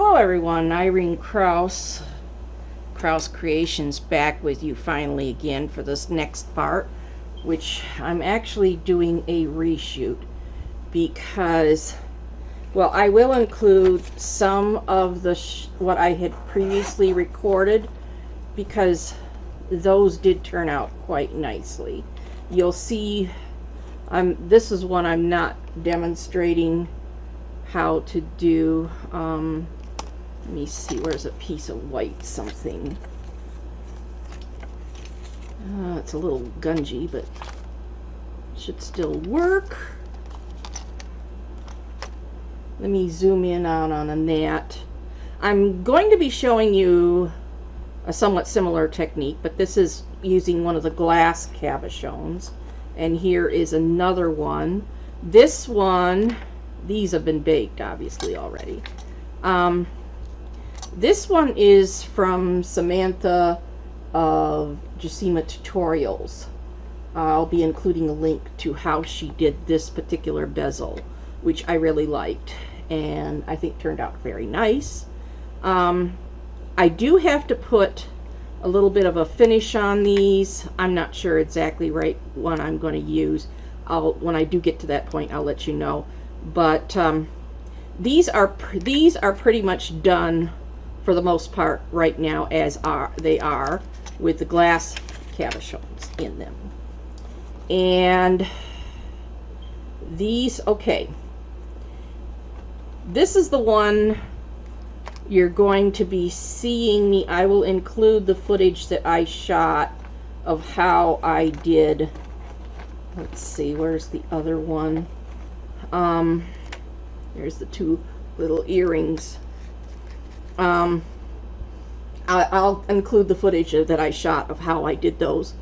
Hello everyone, Irene Kraus Creations, back with you finally again for this next part, which I'm actually doing a reshoot because, well, I will include some of the what I had previously recorded because those did turn out quite nicely. You'll see this is one I'm not demonstrating how to do. Let me see, where's a piece of white something? It's a little gungy, but should still work. Let me zoom in on that. I'm going to be showing you a somewhat similar technique, but this is using one of the glass cabochons. And here is another one. This one, these have been baked obviously already. This one is from Samantha of Jacima Tutorials. I'll be including a link to how she did this particular bezel, which I really liked and I think turned out very nice. I do have to put a little bit of a finish on these. I'm not sure exactly right one I'm going to use. When I do get to that point, I'll let you know. But these are pretty much done for the most part right now, as they are with the glass cabochons in them. And these, okay, this is the one you're going to be seeing me. I will include the footage that I shot of how I did. Let's see, where's the other one? There's the two little earrings. I'll include the footage that I shot of how I did those,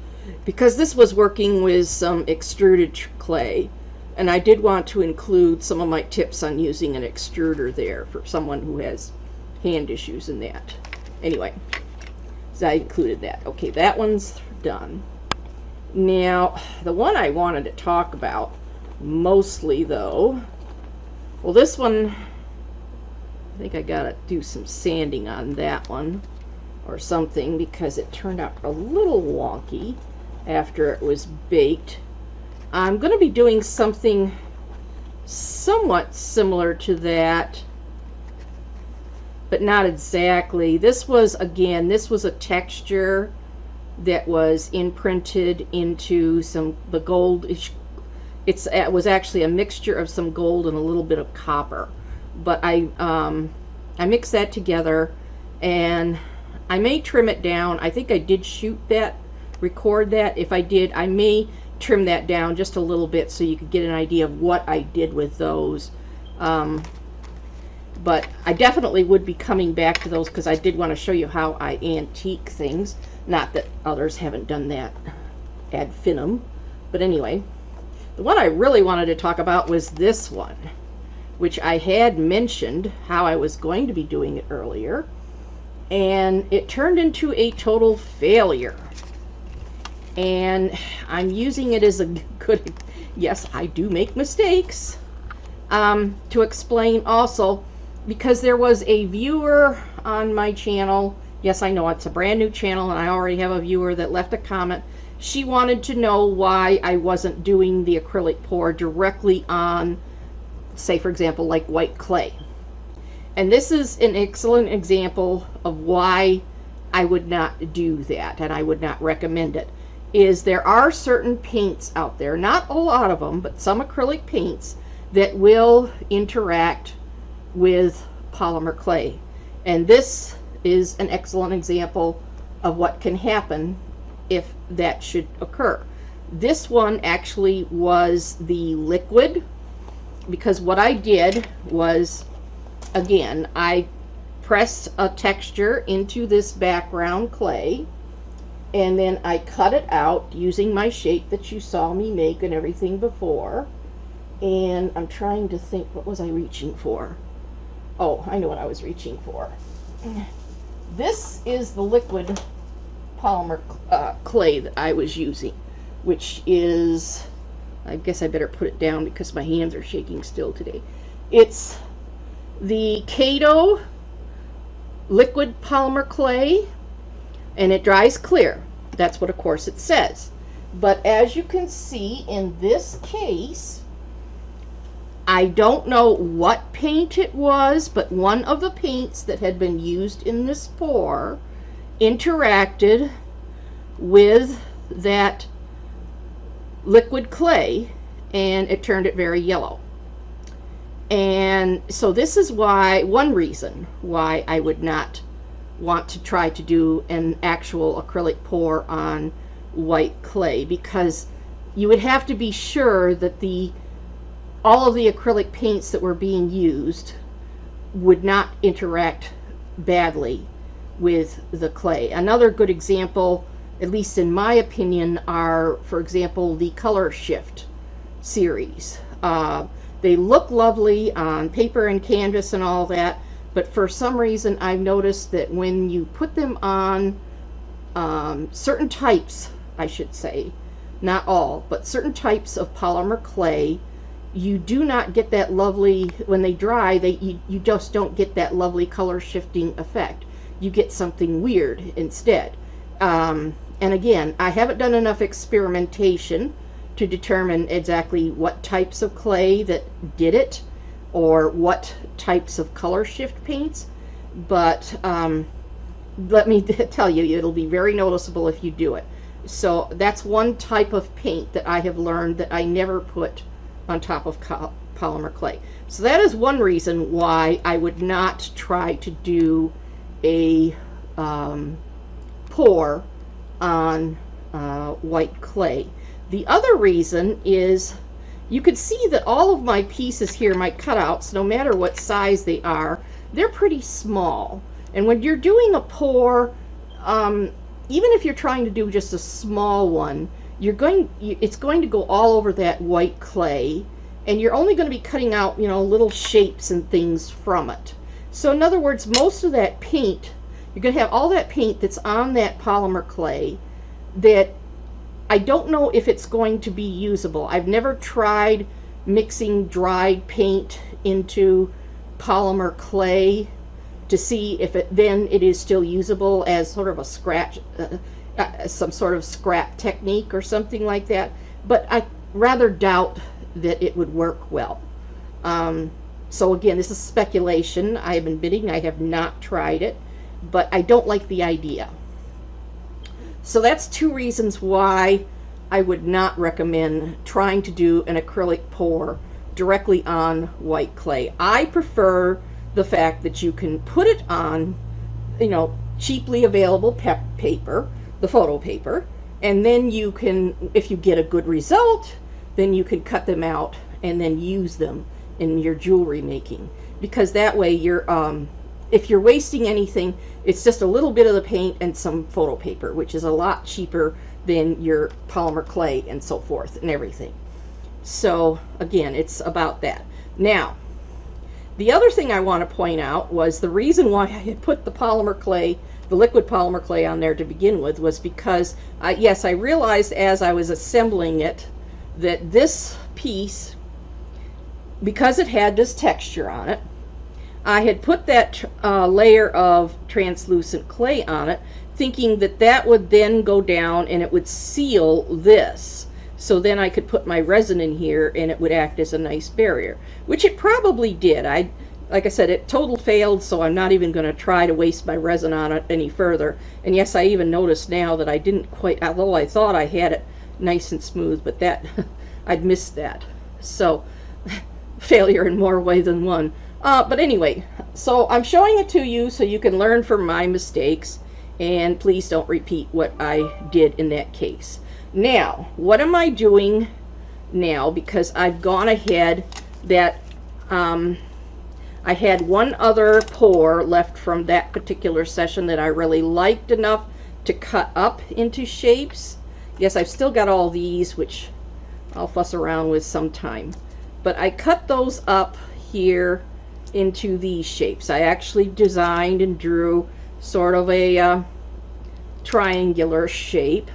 because this was working with some extruded clay, and I did want to include some of my tips on using an extruder there for someone who has hand issues and that. Anyway, so I included that. Okay, that one's done. Now, the one I wanted to talk about mostly, though, well, this one, I think I gotta do some sanding on that one or something, because it turned out a little wonky after it was baked. I'm going to be doing something somewhat similar to that, but not exactly. This was, again, this was a texture that was imprinted into the gold. It was actually a mixture of some gold and a little bit of copper. But I mixed that together, and I may trim it down. I think I did record that. If I did, I may trim that down just a little bit so you could get an idea of what I did with those. But I definitely would be coming back to those, because I did want to show you how I antique things. Not that others haven't done that ad infinitum. But anyway, the one I really wanted to talk about was this one, which I had mentioned how I was going to be doing it earlier, and it turned into a total failure. And I'm using it as a good, yes, I do make mistakes, to explain also, because there was a viewer on my channel. Yes, I know it's a brand new channel, and I already have a viewer that left a comment. She wanted to know why I wasn't doing the acrylic pour directly on, say, for example, like white clay. And this is an excellent example of why I would not do that, and I would not recommend it. Is there are certain paints out there, not a lot of them, but some acrylic paints that will interact with polymer clay. And this is an excellent example of what can happen if that should occur. This one actually was the liquid, because what I did was, again, I pressed a texture into this background clay, and then I cut it out using my shape that you saw me make and everything before. And I'm trying to think, what was I reaching for? Oh, I know what I was reaching for. This is the liquid polymer clay that I was using, which is, I guess I better put it down because my hands are shaking still today. It's the Kato liquid polymer clay, and it dries clear. That's what, of course, it says. But as you can see in this case, I don't know what paint it was, but one of the paints that had been used in this pour interacted with that liquid clay, and it turned it very yellow. And so this is why, one reason why I would not want to try to do an actual acrylic pour on white clay, because you would have to be sure that all of the acrylic paints that were being used would not interact badly with the clay. Another good example, at least in my opinion, are, for example, the Color Shift series. They look lovely on paper and canvas and all that, but for some reason I've noticed that when you put them on certain types, I should say, not all, but certain types of polymer clay, you do not get that lovely, when they dry, you just don't get that lovely color shifting effect. You get something weird instead. And again, I haven't done enough experimentation to determine exactly what types of clay that did it, or what types of color shift paints, but let me tell you, it'll be very noticeable if you do it. So that's one type of paint that I have learned that I never put on top of polymer clay. So that is one reason why I would not try to do a pour on white clay. The other reason is, you could see that all of my pieces here, my cutouts, no matter what size they are, they're pretty small. And when you're doing a pour, even if you're trying to do just a small one, it's going to go all over that white clay, and you're only going to be cutting out, little shapes and things from it. So in other words, most of that paint, you're going to have all that paint that's on that polymer clay that I don't know if it's going to be usable. I've never tried mixing dried paint into polymer clay to see if it is still usable as sort of a scratch, some sort of scrap technique or something like that. But I rather doubt that it would work well. So again, this is speculation. I have been admitting I have not tried it, but I don't like the idea. So that's two reasons why I would not recommend trying to do an acrylic pour directly on white clay. I prefer the fact that you can put it on, cheaply available paper, the photo paper, and then you can, if you get a good result, then you can cut them out and then use them in your jewelry making. Because that way you're, if you're wasting anything, it's just a little bit of the paint and some photo paper, which is a lot cheaper than your polymer clay and so forth and everything. So again, it's about that. Now, the other thing I want to point out was the reason why I had put the polymer clay, the liquid polymer clay on there to begin with, was because, yes, I realized as I was assembling it that this piece, because it had this texture on it, I had put that layer of translucent clay on it, thinking that that would then go down and it would seal this. So then I could put my resin in here and it would act as a nice barrier, which it probably did. Like I said, it total failed, so I'm not even going to try to waste my resin on it any further. And yes, I even noticed now that I didn't quite, although I thought I had it nice and smooth, but that I'd missed that. So failure in more ways than one. But anyway, so I'm showing it to you so you can learn from my mistakes, and please don't repeat what I did in that case. Now, what am I doing now? Because I've gone ahead that I had one other pour left from that particular session that I really liked enough to cut up into shapes. Yes, I've still got all these, which I'll fuss around with sometime. But I cut those up here into these shapes. I actually designed and drew sort of a triangular shape,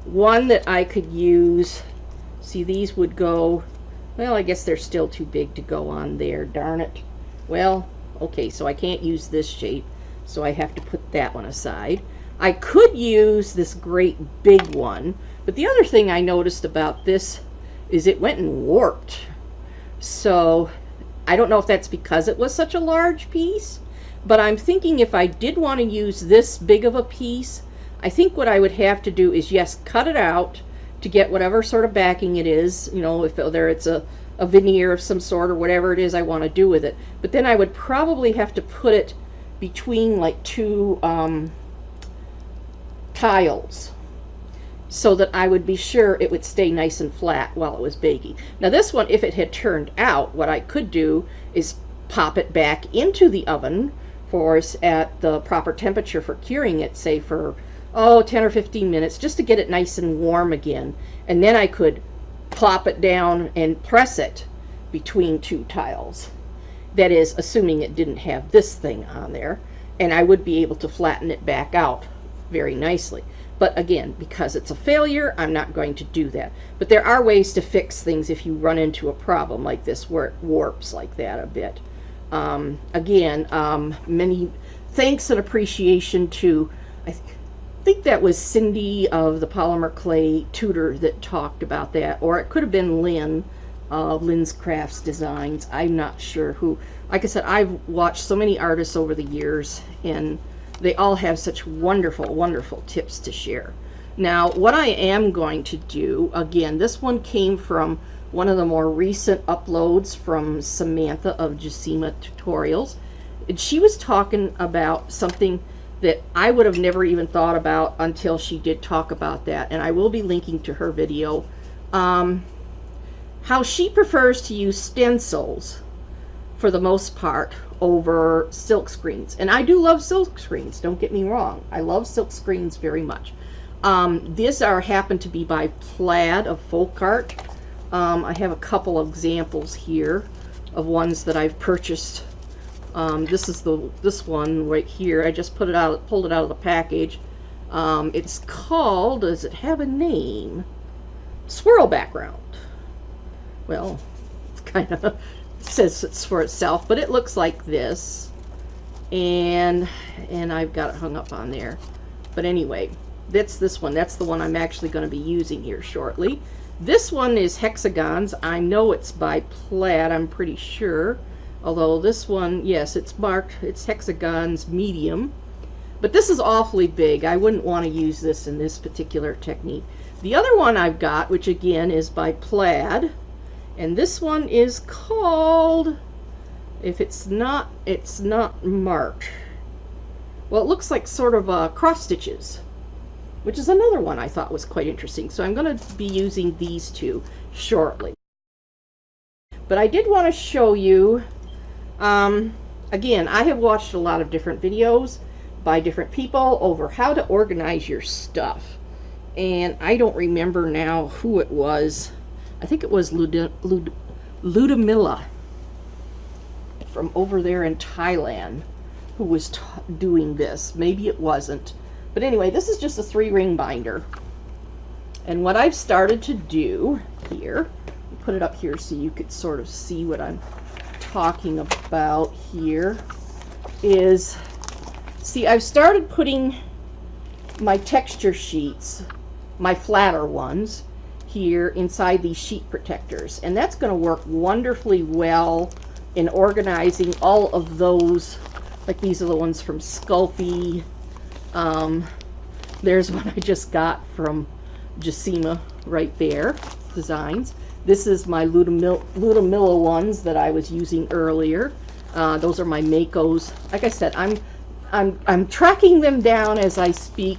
one that I could use. See, these would go, well, I guess they're still too big to go on there, darn it. Well, okay, so I can't use this shape, so I have to put that one aside. I could use this great big one, but the other thing I noticed about this is it went and warped. So I don't know if that's because it was such a large piece, but I'm thinking if I did want to use this big of a piece, I think what I would have to do is, yes, cut it out to get whatever sort of backing it is, you know, if whether it's a veneer of some sort or whatever it is I want to do with it. But then I would probably have to put it between like two tiles so that I would be sure it would stay nice and flat while it was baking. Now this one, if it had turned out, what I could do is pop it back into the oven for us at the proper temperature for curing it, say for 10 or 15 minutes, just to get it nice and warm again. And then I could plop it down and press it between two tiles. That is, assuming it didn't have this thing on there, and I would be able to flatten it back out very nicely. But again, because it's a failure, I'm not going to do that. But there are ways to fix things if you run into a problem like this where it warps like that a bit. Many thanks and appreciation to, I think that was Cindy of the Polymer Clay tutor that talked about that, or it could have been Lynn of Lynn's Crafts Designs. I'm not sure who. Like I said, I've watched so many artists over the years, and they all have such wonderful, wonderful tips to share. Now, what I am going to do, again, this one came from one of the more recent uploads from Samantha of Jacima Tutorials. And she was talking about something that I would have never even thought about until she did talk about that. And I will be linking to her video. How she prefers to use stencils for the most part over silk screens. And I do love silk screens, don't get me wrong. I love silk screens very much. These happen to be by Plaid of Folk Art. I have a couple of examples here of ones that I've purchased. This is this one right here. I just pulled it out of the package. It's called, does it have a name? Swirl Background. Well, it's kind of says it's for itself, but it looks like this, and I've got it hung up on there. But anyway, that's this one. That's the one I'm actually going to be using here shortly. This one is hexagons. I know it's by Plaid, I'm pretty sure. Although this one, yes, it's marked, it's hexagons medium. But this is awfully big. I wouldn't want to use this in this particular technique. The other one I've got, which again is by Plaid, and this one is called, if it's not marked. Well, it looks like sort of cross stitches, which is another one I thought was quite interesting. So I'm going to be using these two shortly. But I did want to show you, again, I have watched a lot of different videos by different people over how to organize your stuff. And I don't remember now who it was. I think it was Ludmilla from over there in Thailand who was doing this. Maybe it wasn't. But anyway, this is just a 3-ring binder. And what I've started to do here, put it up here so you could sort of see what I'm talking about here, is, see, I've started putting my texture sheets, my flatter ones, here inside these sheet protectors. And that's going to work wonderfully well in organizing all of those. Like these are the ones from Sculpey. There's one I just got from Jacima right there, Designs. This is my Ludmilla ones that I was using earlier. Those are my Makos. Like I said, I'm tracking them down as I speak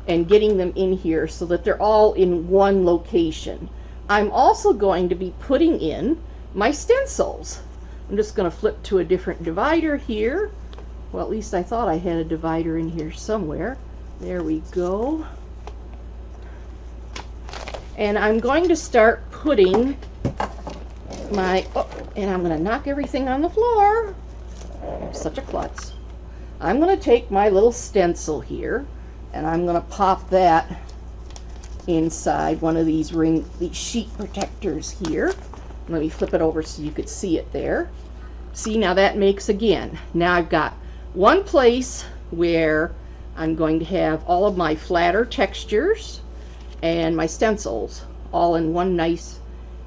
and getting them in here so that they're all in one location. I'm also going to be putting in my stencils. I'm just going to flip to a different divider here. Well, at least I thought I had a divider in here somewhere. There we go. And I'm going to start putting my, and I'm going to knock everything on the floor. I'm such a klutz. I'm going to take my little stencil here, and I'm going to pop that inside one of these sheet protectors here. Let me flip it over so you could see it there. See, now that makes, again, now I've got one place where I'm going to have all of my flatter textures and my stencils all in one nice,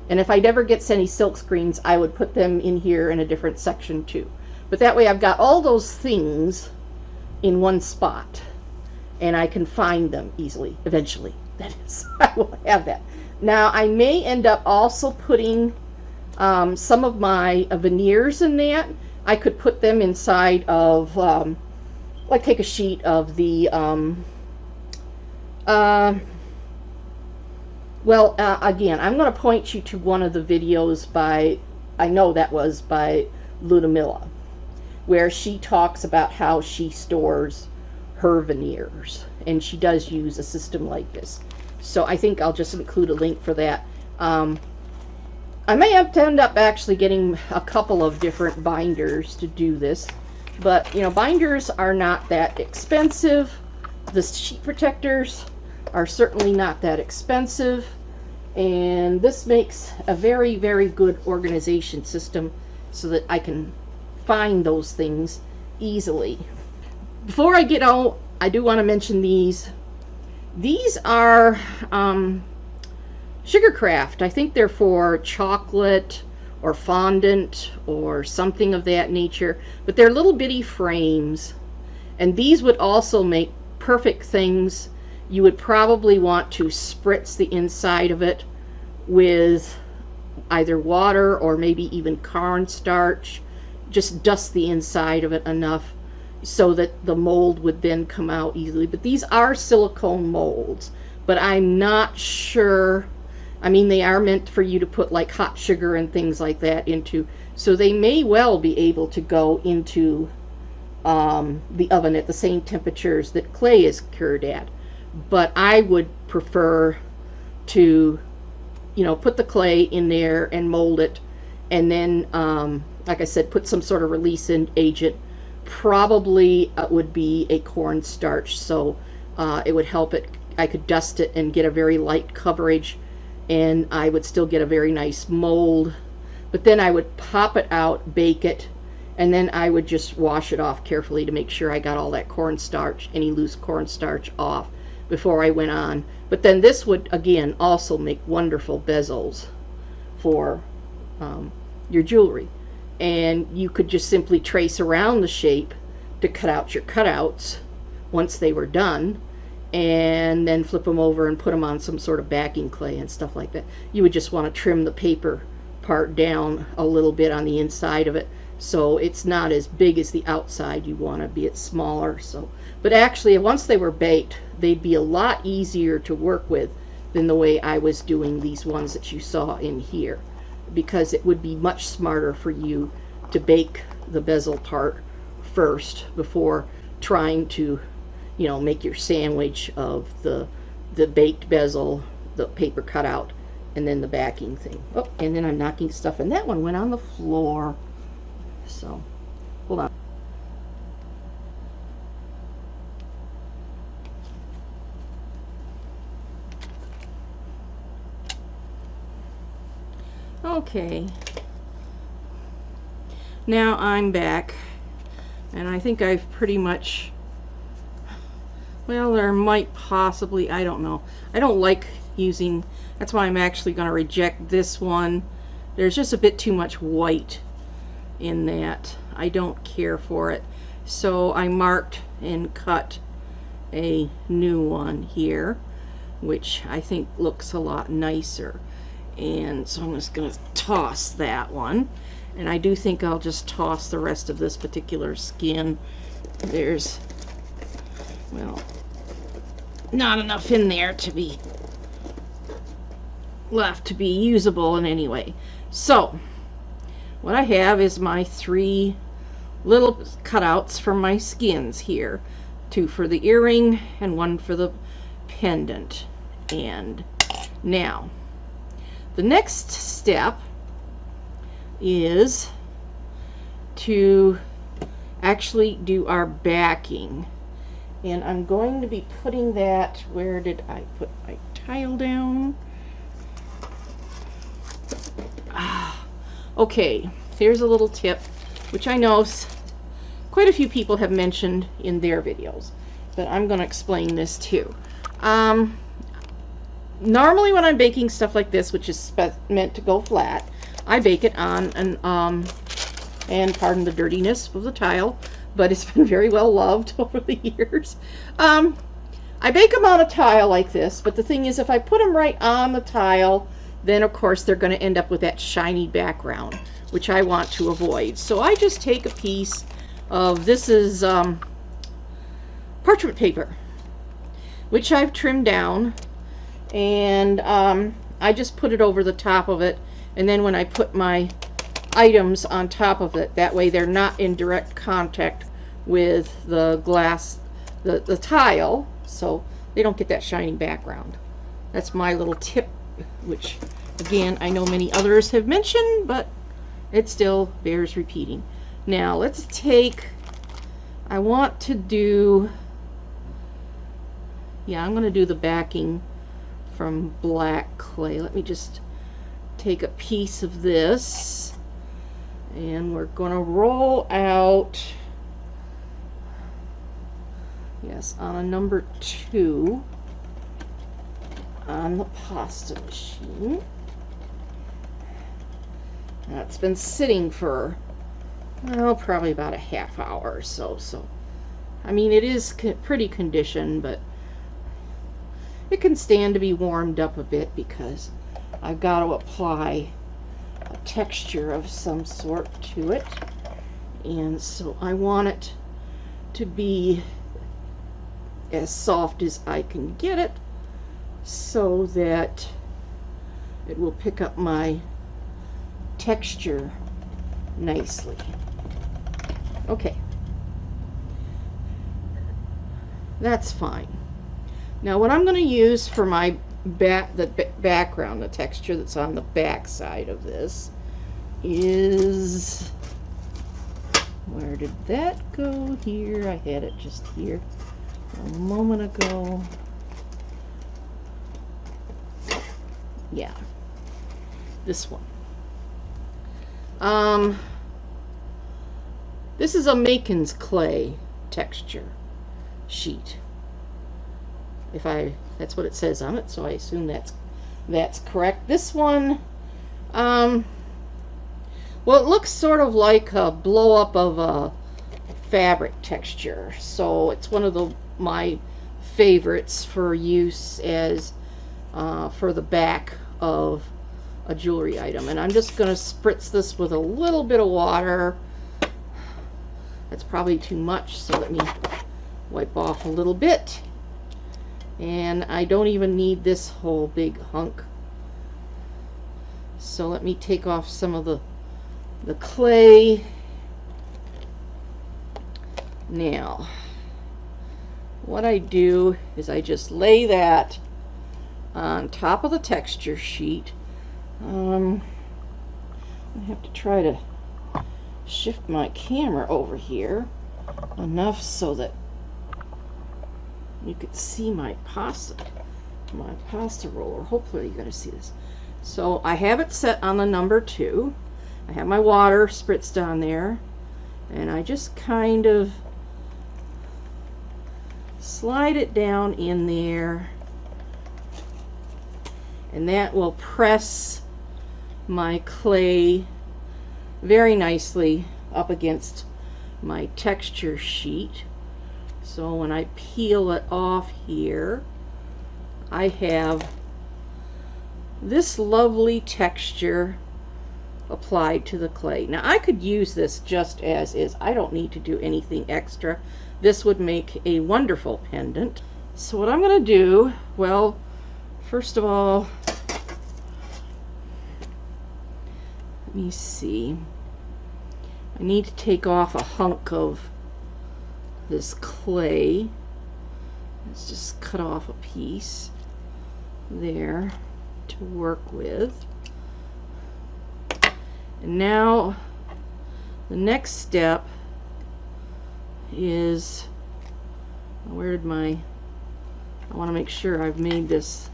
and if I'd ever get any silk screens, I would put them in here in a different section too. But that way I've got all those things in one spot and I can find them easily eventually. That is, I will have that. Now I may end up also putting some of my veneers in that. I could put them inside of like take a sheet of the again, I'm going to point you to one of the videos by, I know that was by Ludmilla, where she talks about how she stores her veneers, and she does use a system like this. So I think I'll just include a link for that. I may have to end up actually getting a couple of different binders to do this, but you know, binders are not that expensive. The sheet protectors are certainly not that expensive, and this makes a very, very good organization system so that I can find those things easily. Before I get out, I do want to mention these. These are Sugarcraft. I think they're for chocolate or fondant or something of that nature, but they're little bitty frames, and these would also make perfect things. You would probably want to spritz the inside of it with either water or maybe even cornstarch. Just dust the inside of it enough so that the mold would then come out easily. But these are silicone molds, but I'm not sure. I mean, they are meant for you to put like hot sugar and things like that into, so they may well be able to go into the oven at the same temperatures that clay is cured at. But I would prefer to, you know, put the clay in there and mold it, and then like I said, put some sort of release agent. Probably would be a cornstarch, so it would help it. I could dust it and get a very light coverage, and I would still get a very nice mold. But then I would pop it out, bake it, and then I would just wash it off carefully to make sure I got all that cornstarch, any loose cornstarch, off before I went on. But then this would again also make wonderful bezels for your jewelry, and you could just simply trace around the shape to cut out your cutouts once they were done, and then flip them over and put them on some sort of backing clay and stuff like that. You would just want to trim the paper part down a little bit on the inside of it, so it's not as big as the outside. You want to be it smaller. So, but actually once they were baked, they'd be a lot easier to work with than the way I was doing these ones that you saw in here, because it would be much smarter for you to bake the bezel part first before trying to, you know, make your sandwich of the baked bezel, the paper cutout, and then the backing thing. Oh, and then I'm knocking stuff, and that one went on the floor. So, hold on. Okay. Now I'm back, and I think I've pretty much, well, there might possibly, I don't know. I don't like using, that's why I'm actually going to reject this one. There's just a bit too much white in that. I don't care for it. So I marked and cut a new one here, which I think looks a lot nicer. And so I'm just going to toss that one. And I do think I'll just toss the rest of this particular skin. There's, well, not enough in there to be left to be usable in any way. So what I have is my 3 little cutouts for my skins here. 2 for the earring and 1 for the pendant. And now the next step is to actually do our backing, and I'm going to be putting that, where did I put my tile down? Okay, here's a little tip, which I know quite a few people have mentioned in their videos, but I'm going to explain this too. Normally when I'm baking stuff like this, which is meant to go flat, I bake it on an, and pardon the dirtiness of the tile, but it's been very well loved over the years. I bake them on a tile like this, but the thing is, if I put them right on the tile, then of course they're going to end up with that shiny background, which I want to avoid. So I just take a piece of, this is parchment paper, which I've trimmed down, and I just put it over the top of it, and then when I put my items on top of it, that way they're not in direct contact with the glass, the tile, so they don't get that shiny background. That's my little tip, which again I know many others have mentioned, but it still bears repeating. Now let's take, I want to do, yeah, I'm going to do the backing from black clay. Let me just take a piece of this, and we're going to roll out, yes, on a number 2 on the pasta machine. That's been sitting for, well, probably about a half hour or so. So, I mean, it is pretty conditioned, but it can stand to be warmed up a bit because I've got to apply a texture of some sort to it. And so I want it to be as soft as I can get it so that it will pick up my texture nicely. Okay, that's fine. Now what I'm going to use for my background, the texture that's on the back side of this, is, where did that go? Here, I had it just here a moment ago. Yeah, this one. This is a Macon's clay texture sheet. That's what it says on it, so I assume that's correct. This one, well, it looks sort of like a blow up of a fabric texture, so it's one of my favorites for use as for the back of a jewelry item. And I'm just going to spritz this with a little bit of water. That's probably too much, so let me wipe off a little bit. And I don't even need this whole big hunk, so let me take off some of the clay. Now what I do is I just lay that on top of the texture sheet. I have to try to shift my camera over here enough so that you could see my pasta roller. Hopefully you're going to see this. So I have it set on the number 2. I have my water spritzed on there, and I just kind of slide it down in there, and that will press my clay very nicely up against my texture sheet. So when I peel it off here, I have this lovely texture applied to the clay. Now I could use this just as is. I don't need to do anything extra. This would make a wonderful pendant. So what I'm going to do, well, first of all, let me see. I need to take off a hunk of this clay. Let's just cut off a piece there to work with. And now the next step is, where did my, I want to make sure I've made this,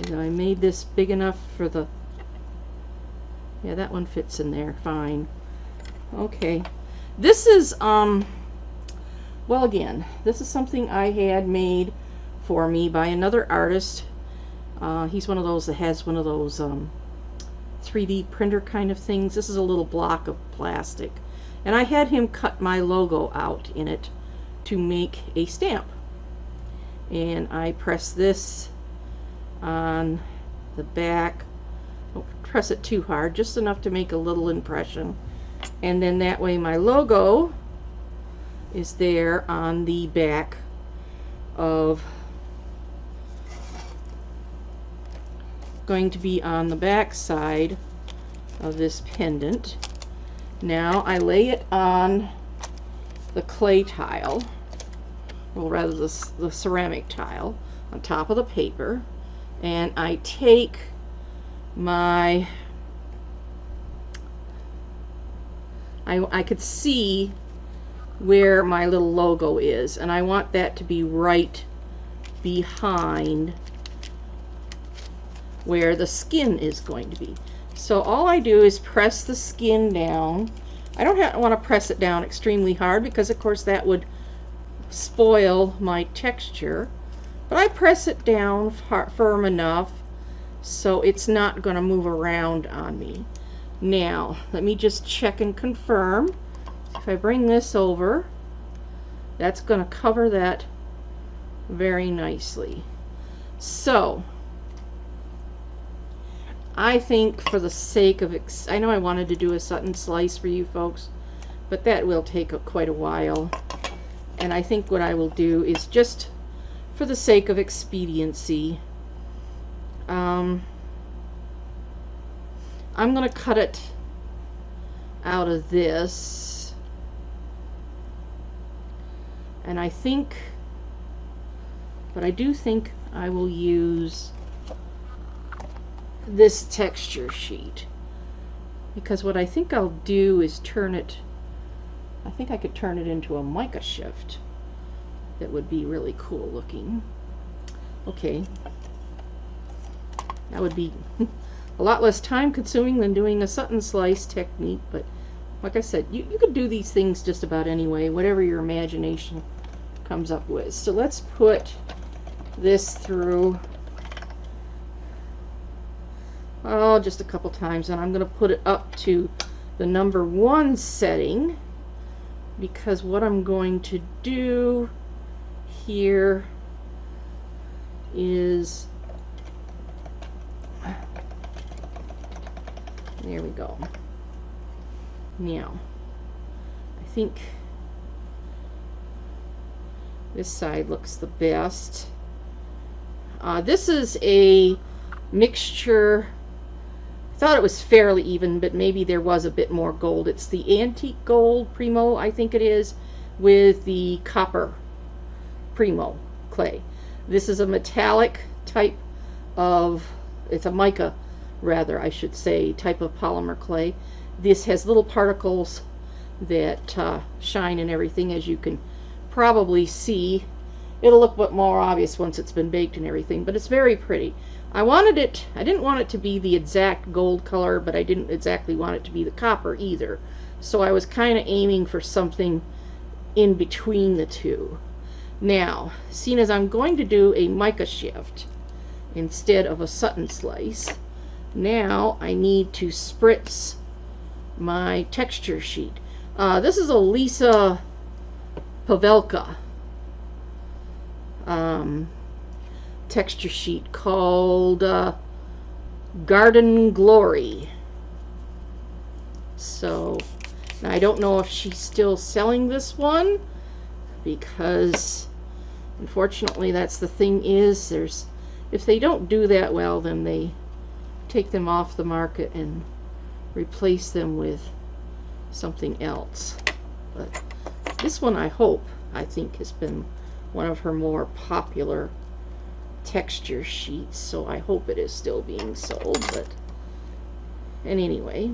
I made this big enough for the, yeah, that one fits in there fine. Okay, this is well, again, this is something I had made for me by another artist. He's one of those that has one of those 3D printer kind of things. This is a little block of plastic, and I had him cut my logo out in it to make a stamp. And I press this on the back. Don't press it too hard, just enough to make a little impression. And then that way my logo is there on the back of, going to be on the back side of this pendant. Now I lay it on the clay tile, or rather the ceramic tile, on top of the paper, and I take my, I could see where my little logo is, and I want that to be right behind where the skin is going to be. So all I do is press the skin down. I don't want to press it down extremely hard because of course that would spoil my texture, but I press it down firm enough so it's not going to move around on me. Now let me just check and confirm. If I bring this over, that's going to cover that very nicely. So I think, for the sake of I know I wanted to do a Sutton slice for you folks, but that will take quite a while, and I think what I will do is, just for the sake of expediency, I'm going to cut it out of this, and I think, but I do think I will use this texture sheet, because what I think I'll do is turn it, I think I could turn it into a mica shift that would be really cool looking. Okay, that would be a lot less time consuming than doing a Sutton slice technique, but like I said, you could do these things just about anyway, whatever your imagination comes up with. So let's put this through, oh, just a couple times, and I'm going to put it up to the number 1 setting, because what I'm going to do here is, there we go. Now I think this side looks the best. This is a mixture. I thought it was fairly even, but maybe there was a bit more gold. It's the antique gold Primo, I think it is, with the copper Primo clay. This is a metallic type of, it's a mica, rather, I should say, type of polymer clay. This has little particles that shine and everything, as you can probably see. It'll look a bit more obvious once it's been baked and everything, but it's very pretty. I didn't want it to be the exact gold color, but I didn't exactly want it to be the copper either. So I was kind of aiming for something in between the two. Now, seeing as I'm going to do a mica shift instead of a Sutton slice, now I need to spritz my texture sheet. This is a Lisa Pavelka texture sheet called Garden Glory. So now I don't know if she's still selling this one, because unfortunately that's the thing is, if they don't do that well, then they take them off the market and replace them with something else. But this one, I think has been one of her more popular texture sheets, so I hope it is still being sold. But and anyway,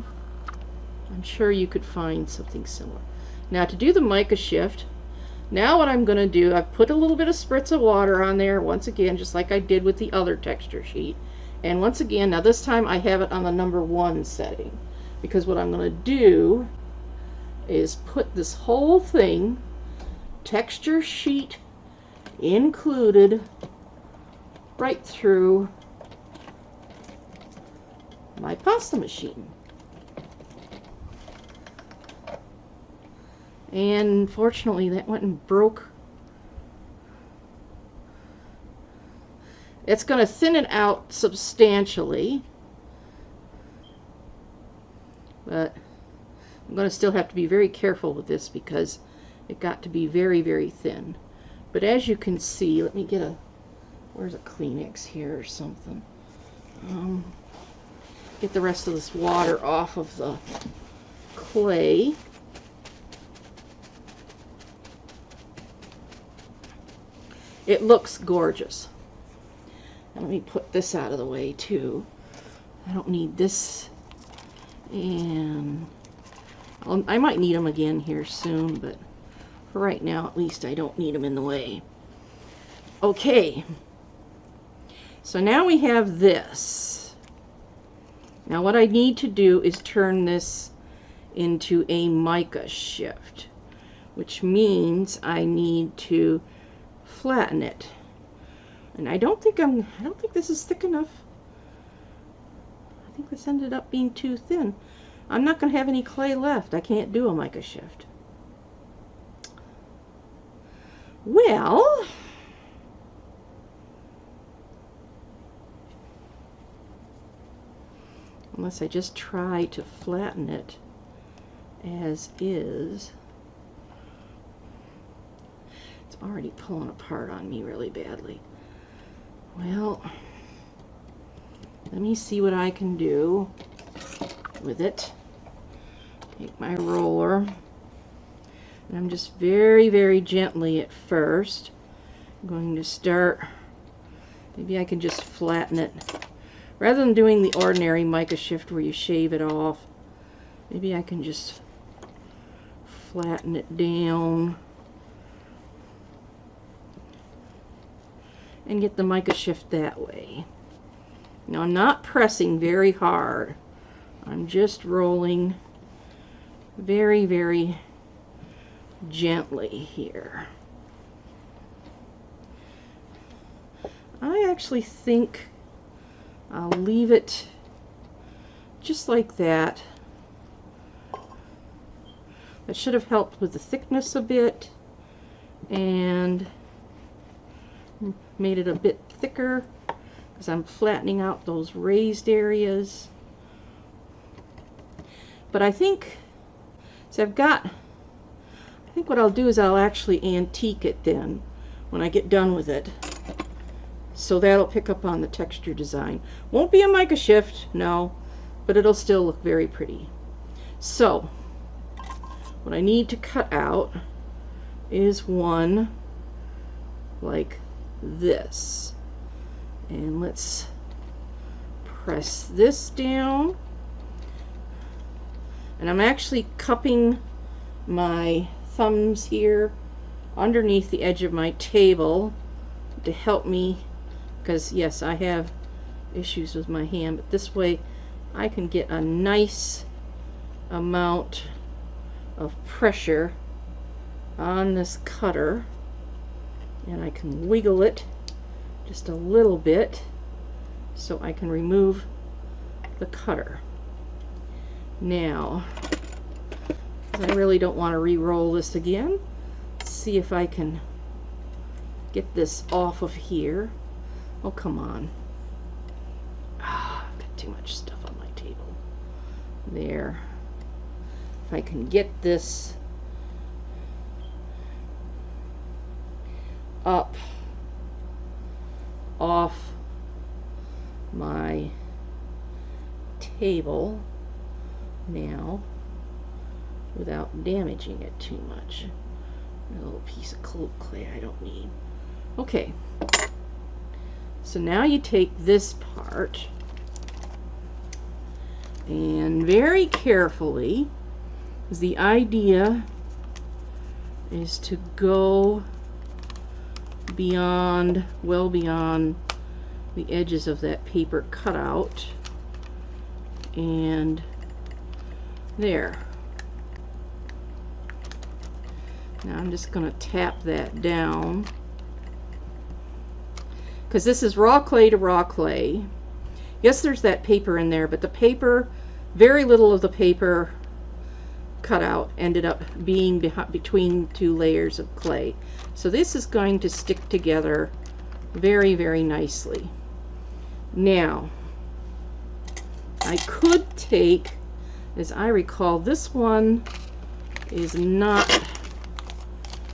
I'm sure you could find something similar. Now, to do the mica shift, now what I'm going to do, I've put a little bit of spritz of water on there once again, just like I did with the other texture sheet. And once again, now this time I have it on the number 1 setting, because what I'm going to do is put this whole thing, texture sheet included, right through my pasta machine. And fortunately that went and broke. It's going to thin it out substantially, but I'm going to still have to be very careful with this because it got to be very, very thin. But as you can see, let me get a, where's a Kleenex here or something. Get the rest of this water off of the clay. It looks gorgeous. Let me put this out of the way too. I don't need this, and I might need them again here soon, but for right now at least I don't need them in the way. Okay, so now we have this. Now what I need to do is turn this into a mica shift, which means I need to flatten it. And I don't think this is thick enough. I think this ended up being too thin. I'm not going to have any clay left. I can't do a mica shift. Well, unless I just try to flatten it as is. It's already pulling apart on me really badly. Well, let me see what I can do with it. Take my roller, and I'm just very, very gently at first going to start. Maybe I can just flatten it rather than doing the ordinary mica shift where you shave it off. Maybe I can just flatten it down and get the mica shift that way. Now I'm not pressing very hard. I'm just rolling very, very gently here. I actually think I'll leave it just like that. That should have helped with the thickness a bit and made it a bit thicker because I'm flattening out those raised areas. But I think, so I think what I'll do is I'll actually antique it then when I get done with it. So that'll pick up on the texture design. Won't be a mica shift, no, but it'll still look very pretty. So what I need to cut out is one like this. And let's press this down. And I'm actually cupping my thumbs here underneath the edge of my table to help me, because yes, I have issues with my hand, but this way I can get a nice amount of pressure on this cutter, and I can wiggle it just a little bit so I can remove the cutter. Now, I really don't want to re-roll this again. Let's see if I can get this off of here. Oh, come on. I've got too much stuff on my table. There. If I can get this up off my table now without damaging it too much. A little piece of cold clay I don't need. Okay, so now you take this part and very carefully, because the idea is to go beyond, well beyond the edges of that paper cutout, and there. Now I'm just going to tap that down, because this is raw clay to raw clay. Yes, there's that paper in there, but the paper, very little of the paper cut out ended up being between two layers of clay. So this is going to stick together very, very nicely. Now, I could take, as I recall, this one is not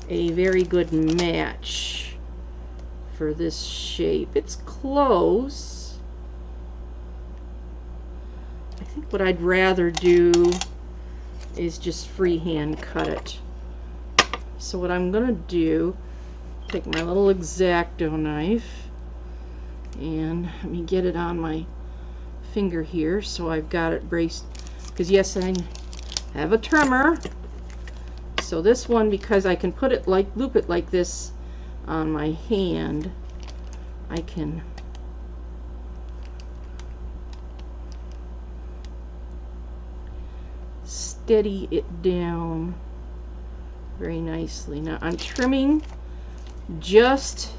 a very good match for this shape. It's close. I think what I'd rather do is just freehand cut it. So what I'm gonna do, take my little X-Acto knife and let me get it on my finger here so I've got it braced, because yes, I have a trimmer. So this one, because I can put it like, loop it like this on my hand, I can steady it down very nicely. Now I'm trimming just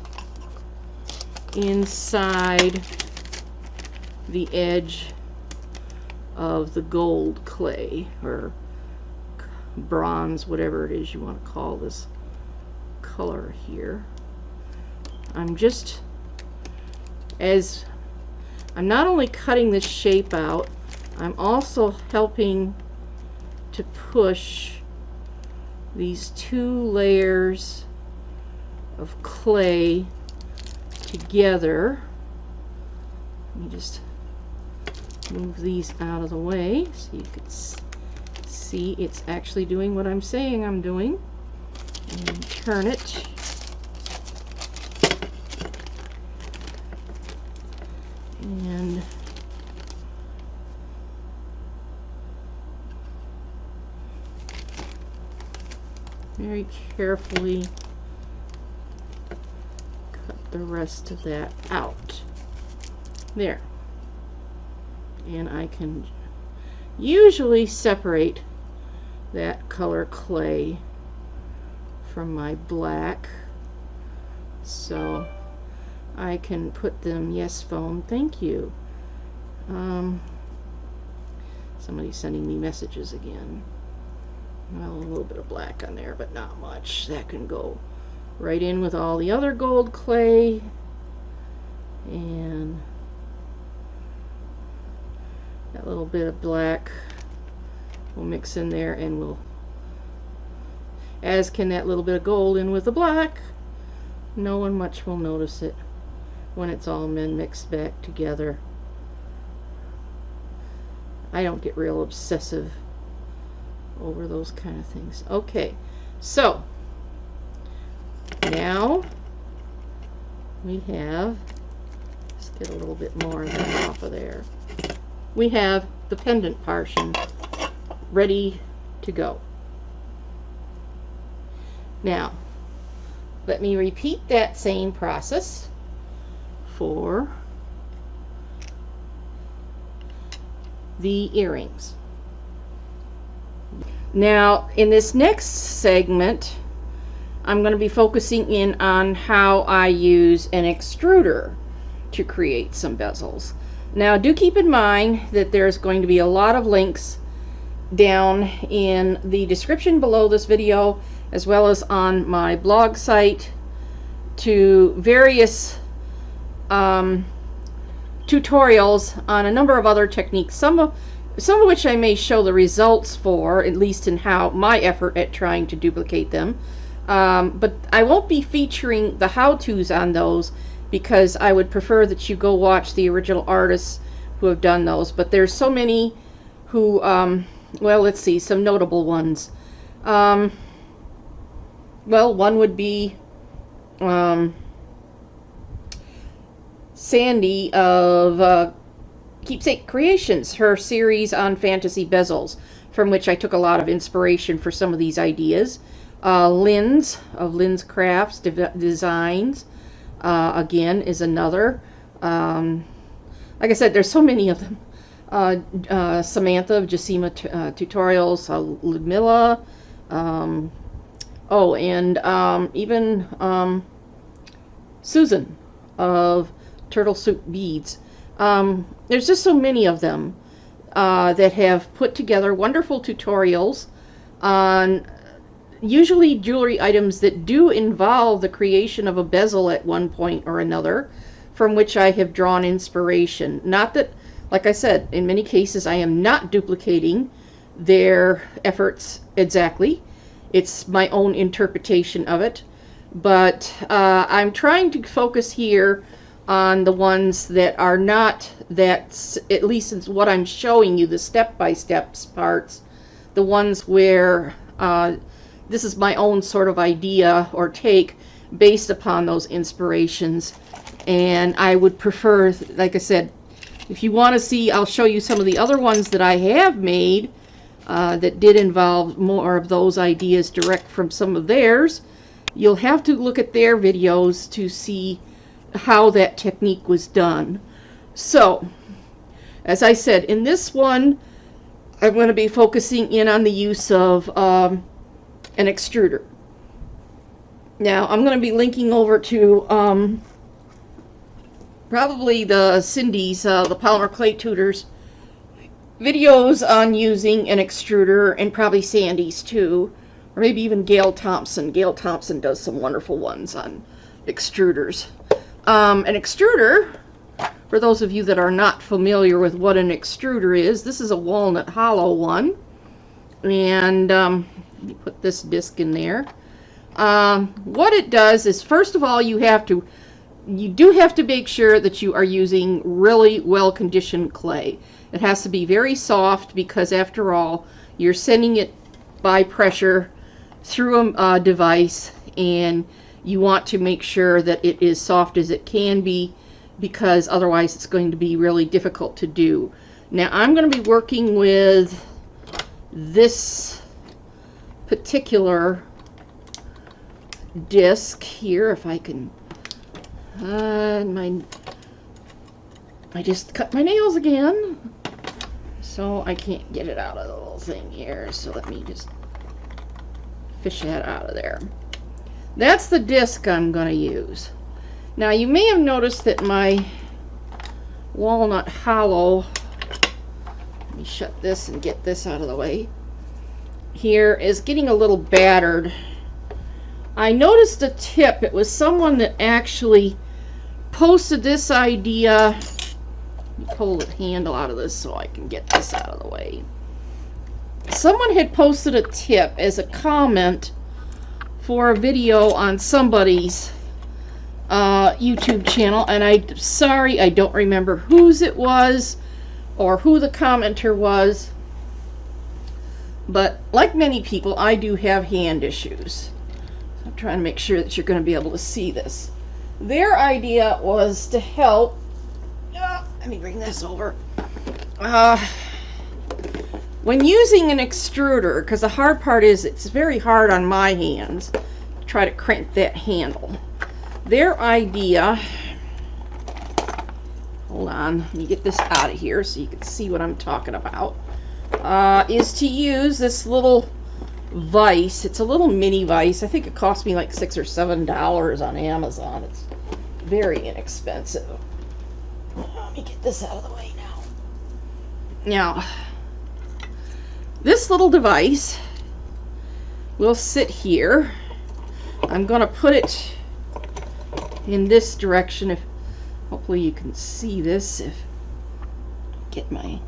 inside the edge of the gold clay, or bronze, whatever it is you want to call this color here. I'm just, as I'm not only cutting this shape out, I'm also helping to push these two layers of clay together. Let me just move these out of the way so you can see it's actually doing what I'm saying I'm doing. And turn it. And very carefully cut the rest of that out. There. And I can usually separate that color clay from my black, so I can put them, yes phone, thank you. Somebody's sending me messages again. Well, a little bit of black on there, but not much. That can go right in with all the other gold clay, and that little bit of black will mix in there, and will, as can that little bit of gold in with the black. No one much will notice it when it's all been mixed back together. I don't get real obsessive over those kind of things. Okay, so now we have, let's get a little bit more of that off of there. We have the pendant portion ready to go. Now, let me repeat that same process for the earrings. Now, in this next segment, I'm going to be focusing in on how I use an extruder to create some bezels. Now, do keep in mind that there's going to be a lot of links down in the description below this video, as well as on my blog site, to various tutorials on a number of other techniques, some of which I may show the results for, at least in how my effort at trying to duplicate them. But I won't be featuring the how-tos on those, because I would prefer that you go watch the original artists who have done those. But there's so many who, well, let's see, some notable ones. Well, one would be Sandy of Keepsake Creations, her series on fantasy bezels, from which I took a lot of inspiration for some of these ideas. Lynn's of Lynn's Crafts Designs, again, is another. Like I said, there's so many of them. Samantha of Jacima Tutorials, Ludmilla, Oh, and even Susan of Turtle Soup Beads. There's just so many of them that have put together wonderful tutorials on usually jewelry items that do involve the creation of a bezel at one point or another, from which I have drawn inspiration. Not that, like I said, in many cases I am not duplicating their efforts exactly. It's my own interpretation of it. But I'm trying to focus here on the ones that are not that, at least it's what I'm showing you, the step-by-step parts, the ones where this is my own sort of idea or take based upon those inspirations. And I would prefer, like I said, if you want to see, I'll show you some of the other ones that I have made that did involve more of those ideas direct from some of theirs. You'll have to look at their videos to see how that technique was done. So, as I said, in this one, I'm going to be focusing in on the use of an extruder. Now, I'm going to be linking over to probably the Cindy's, the Polymer Clay Tutors, videos on using an extruder, and probably Sandy's too, or maybe even Gail Thompson. Gail Thompson does some wonderful ones on extruders. An extruder, for those of you that are not familiar with what an extruder is, this is a walnut hollow one. And let me put this disc in there. What it does is, first of all, you do have to make sure that you are using really well-conditioned clay. It has to be very soft because, after all, you're sending it by pressure through a device, and you want to make sure that it is soft as it can be, because otherwise it's going to be really difficult to do. Now, I'm going to be working with this particular disc here, if I can. I just cut my nails again, so I can't get it out of the little thing here. So let me just fish that out of there. That's the disc I'm going to use. Now, you may have noticed that my walnut hollow, let me shut this and get this out of the way, here is getting a little battered. I noticed a tip. It was someone that actually posted this idea. Let me pull the handle out of this so I can get this out of the way. Someone had posted a tip as a comment for a video on somebody's YouTube channel, and I'm sorry, I don't remember whose it was or who the commenter was, but like many people, I do have hand issues. So I'm trying to make sure that you're going to be able to see this. Their idea was to help, let me bring this over, when using an extruder, because the hard part is it's very hard on my hands to try to crank that handle. Their idea, hold on, let me get this out of here so you can see what I'm talking about, is to use this little vise. It's a little mini vise. I think it cost me like $6 or $7 on Amazon. It's very inexpensive. Let me get this out of the way now. Now, this little device will sit here. I'm going to put it in this direction. If hopefully you can see this, if I get my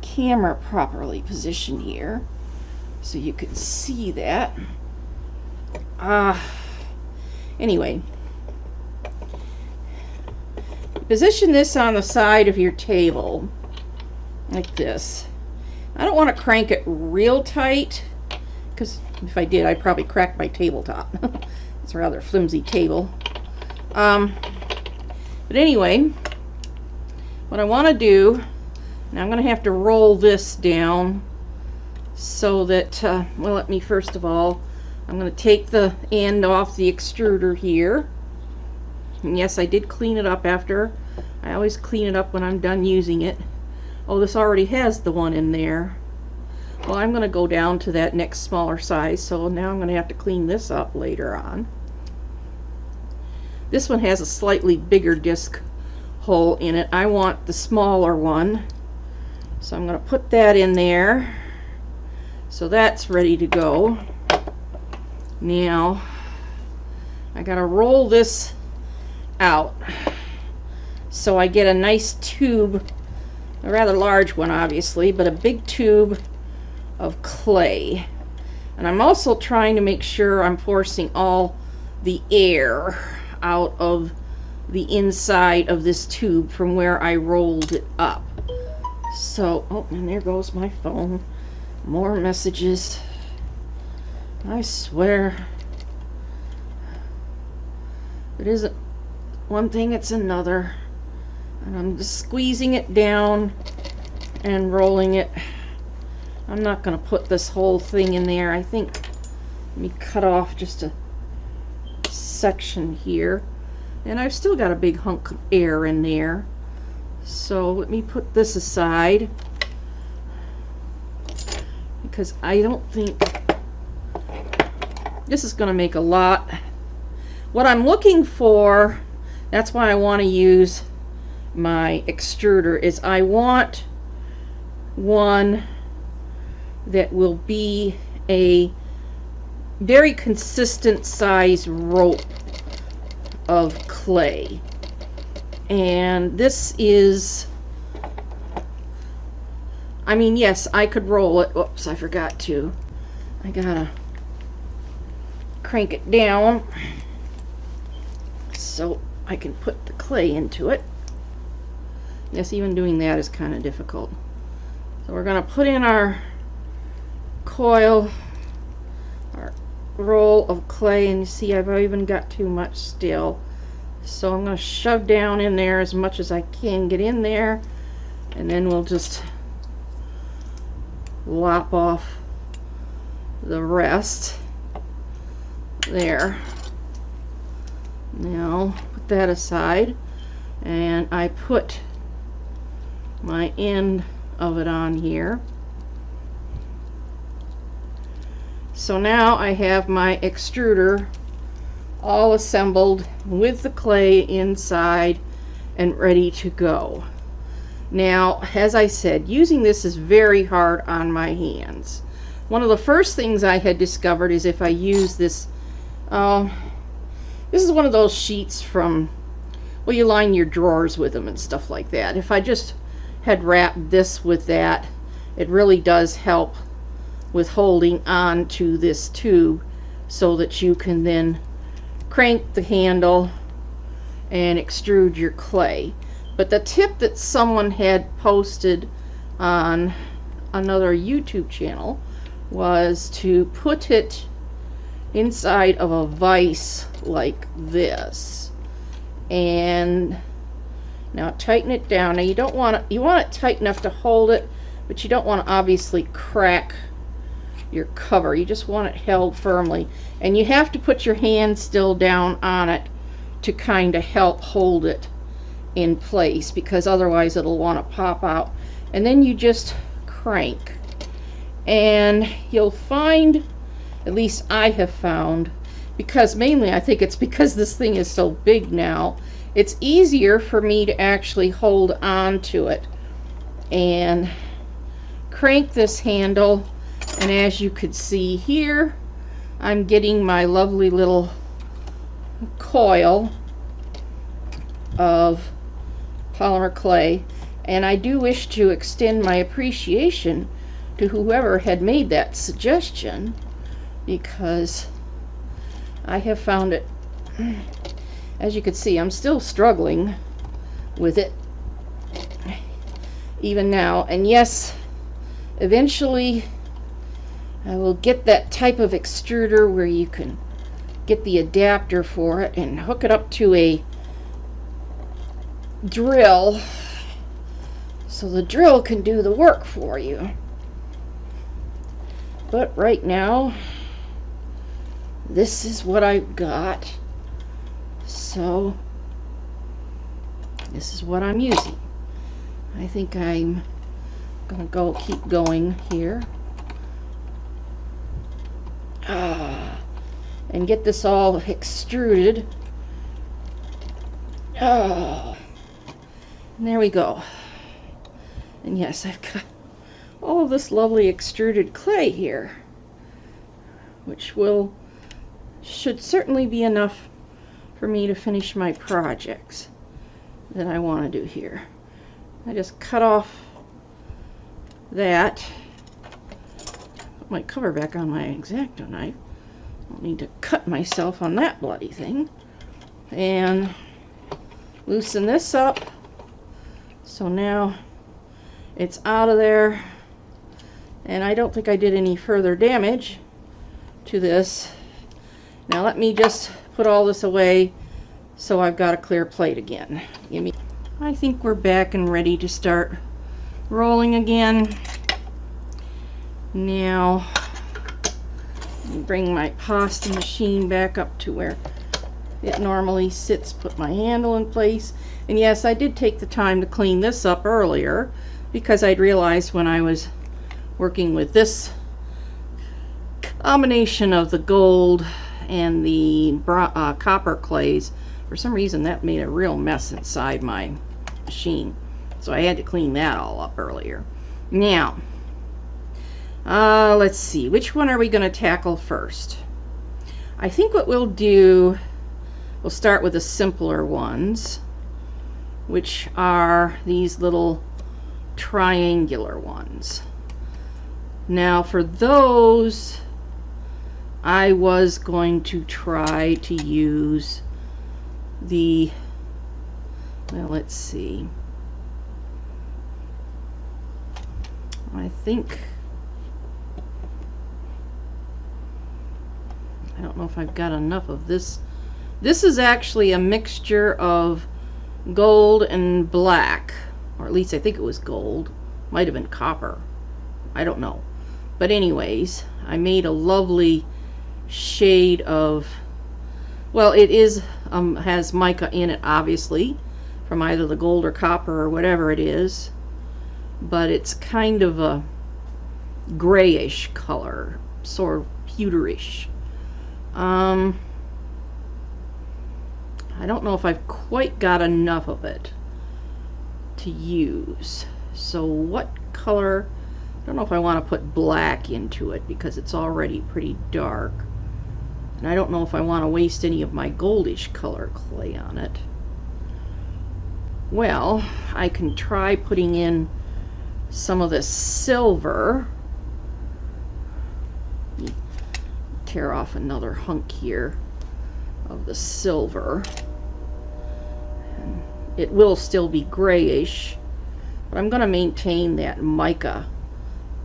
camera properly positioned here so you can see that. Anyway, position this on the side of your table like this. I don't want to crank it real tight, because if I did, I'd probably crack my tabletop. It's a rather flimsy table. But anyway, what I want to do, now I'm going to have to roll this down so that, well, let me first of all, I'm going to take the end off the extruder here. And yes, I did clean it up after. I always clean it up when I'm done using it. Oh, this already has the one in there. Well, I'm going to go down to that next smaller size, so now I'm going to have to clean this up later on. This one has a slightly bigger disc hole in it. I want the smaller one, so I'm going to put that in there. So that's ready to go. Now I got to roll this out so I get a nice tube, a rather large one obviously, but a big tube of clay. And I'm also trying to make sure I'm forcing all the air out of the inside of this tube from where I rolled it up. So, oh, and there goes my phone. More messages. I swear. It isn't one thing, it's another. And I'm just squeezing it down and rolling it. I'm not going to put this whole thing in there. I think, let me cut off just a section here. And I've still got a big hunk of air in there. So let me put this aside, because I don't think this is going to make a lot. What I'm looking for, that's why I want to use my extruder, is I want one that will be a very consistent size rope of clay. And this is, I mean, yes, I could roll it. Oops, I forgot to. I gotta crank it down so I can put the clay into it. Yes, even doing that is kind of difficult. So we're gonna put in our coil, our roll of clay, and you see I've even got too much still. So I'm going to shove down in there as much as I can get in there, and then we'll just lop off the rest. There. Now put that aside, and I put my end of it on here. So now I have my extruder all assembled with the clay inside and ready to go. Now, as I said, using this is very hard on my hands. One of the first things I had discovered is if I use this, this is one of those sheets from, well, you line your drawers with them and stuff like that. If I just had wrapped this with that, it really does help with holding on to this tube so that you can then crank the handle and extrude your clay. But the tip that someone had posted on another YouTube channel was to put it inside of a vise like this, and now tighten it down. Now you don't want it, you want it tight enough to hold it, but you don't want to obviously crack your cover. You just want it held firmly, and you have to put your hand still down on it to kind of help hold it in place, because otherwise it'll want to pop out. And then you just crank, and you'll find, at least I have found, because mainly I think it's because this thing is so big now, it's easier for me to actually hold on to it and crank this handle. And as you could see here, I'm getting my lovely little coil of polymer clay, and I do wish to extend my appreciation to whoever had made that suggestion, because I have found it, as you can see, I'm still struggling with it even now. And yes, eventually I will get that type of extruder where you can get the adapter for it and hook it up to a drill so the drill can do the work for you. But right now, this is what I've got, so this is what I'm using. I think I'm gonna keep going here. and get this all extruded. And there we go. And yes, I've got all of this lovely extruded clay here, which should certainly be enough for me to finish my projects that I want to do here. I just cut off that, put my cover back on my X-Acto knife. I don't need to cut myself on that bloody thing. And loosen this up. So now it's out of there. And I don't think I did any further damage to this. Now let me just put all this away so I've got a clear plate again. I think we're back and ready to start rolling again. Now bring my pasta machine back up to where it normally sits, put my handle in place. And yes, I did take the time to clean this up earlier because I'd realized when I was working with this combination of the gold and the copper clays, for some reason that made a real mess inside my machine. So I had to clean that all up earlier. Now, let's see, which one are we going to tackle first? I think what we'll do, we'll start with the simpler ones, which are these little triangular ones. Now for those, I was going to try to use the, well, let's see, I think, I don't know if I've got enough of this. This is actually a mixture of gold and black, or at least I think it was gold. Might have been copper. I don't know. But anyways, I made a lovely shade of, well, it is has mica in it, obviously, from either the gold or copper or whatever it is. But it's kind of a grayish color, sort of pewterish. I don't know if I've quite got enough of it to use. So what color? I don't know if I want to put black into it because it's already pretty dark. And I don't know if I want to waste any of my goldish color clay on it. Well, I can try putting in some of this silver. Tear off another hunk here of the silver. And it will still be grayish, but I'm going to maintain that mica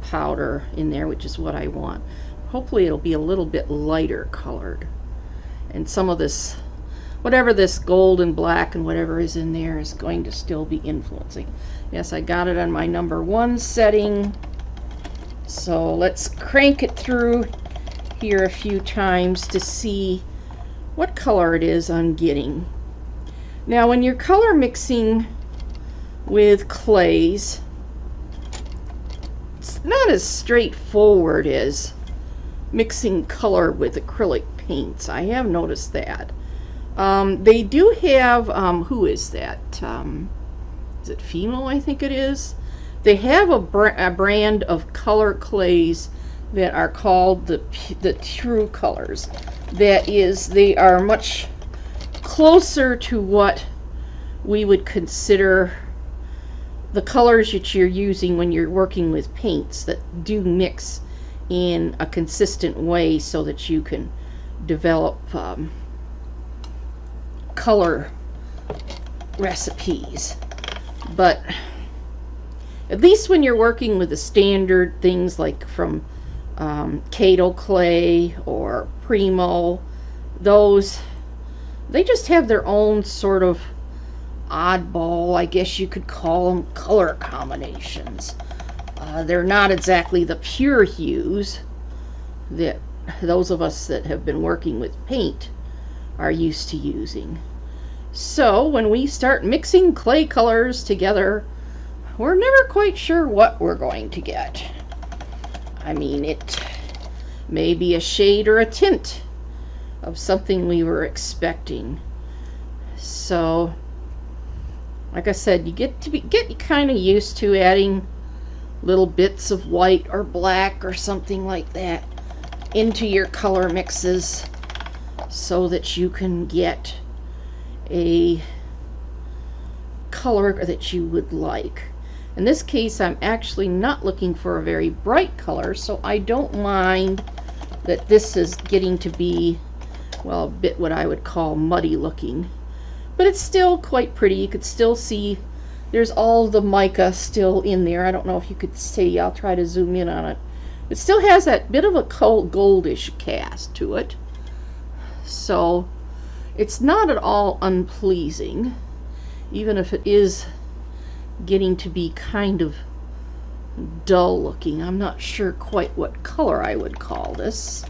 powder in there, which is what I want. Hopefully it'll be a little bit lighter colored, and some of this, whatever this gold and black and whatever is in there, is going to still be influencing. Yes, I got it on my #1 setting, so let's crank it through here a few times to see what color it is I'm getting. Now when you're color mixing with clays, it's not as straightforward as mixing color with acrylic paints. I have noticed that. They do have, who is that? Is it Fimo, I think it is? They have a brand of color clays that are called the true colors. That is, they are much closer to what we would consider the colors that you're using when you're working with paints, that do mix in a consistent way so that you can develop color recipes. But at least when you're working with the standard things like from Kato clay or Primo, those, they just have their own sort of oddball, I guess you could call them, color combinations. They're not exactly the pure hues that those of us that have been working with paint are used to using. So when we start mixing clay colors together, we're never quite sure what we're going to get. I mean, maybe a shade or a tint of something we were expecting. So like I said, you get kind of used to adding little bits of white or black or something like that into your color mixes so that you can get a color that you would like. In this case, I'm actually not looking for a very bright color, so I don't mind that this is getting to be, well, a bit what I would call muddy looking. But it's still quite pretty. You could still see there's all the mica still in there. I don't know if you could see. I'll try to zoom in on it. It still has that bit of a goldish cast to it. So it's not at all unpleasing, even if it is getting to be kind of dull looking. I'm not sure quite what color I would call this.